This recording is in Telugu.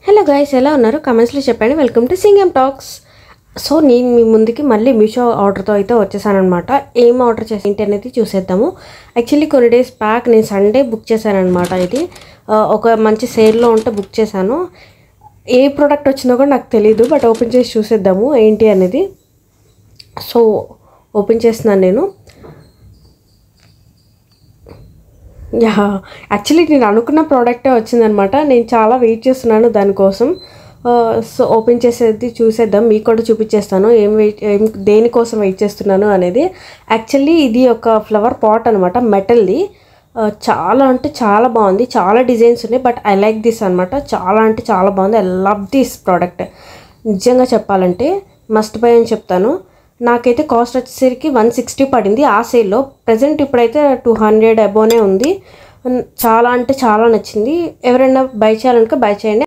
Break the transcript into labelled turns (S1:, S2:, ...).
S1: హలో గైస్, ఎలా ఉన్నారు? కమెంట్స్లో చెప్పండి. Welcome to Singam talks. So నేను మీ ముందుకి మళ్ళీ మీషో ఆర్డర్తో అయితే వచ్చేసాను అనమాట. ఏం ఆర్డర్ చేసి ఏంటి అనేది చూసేద్దాము. యాక్చువల్లీ కొన్ని డేస్ బ్యాక్ నేను సండే బుక్ చేశాను అనమాట. ఇది ఒక మంచి సేల్లో ఉంటే బుక్ చేశాను. ఏ ప్రోడక్ట్ వచ్చిందో కూడా నాకు తెలీదు, బట్ ఓపెన్ చేసి చూసేద్దాము ఏంటి అనేది. సో ఓపెన్ చేస్తున్నాను నేను. యాక్చువల్లీ నేను అనుకున్న ప్రోడక్టే వచ్చిందనమాట. నేను చాలా వెయిట్ చేస్తున్నాను దానికోసం. సో ఓపెన్ చేసేది చూసేద్దాం, మీకు కూడా చూపించేస్తాను దేనికోసం వెయిట్ చేస్తున్నాను అనేది. యాక్చువల్లీ ఇది ఒక ఫ్లవర్ పాట్ అనమాట, మెటల్ది. చాలా అంటే చాలా బాగుంది, చాలా డిజైన్స్ ఉన్నాయి, బట్ ఐ లైక్ దిస్ అనమాట. చాలా అంటే చాలా బాగుంది. I love this product. నిజంగా చెప్పాలంటే మస్ట్ బై అని చెప్తాను. నాకైతే కాస్ట్ వచ్చేసరికి 160 పడింది ఆ సేల్లో. ప్రజెంట్ ఇప్పుడైతే 200 అబోనే ఉంది. చాలా అంటే చాలా నచ్చింది. ఎవరైనా బై చేయాలనుకో బై చేయండి.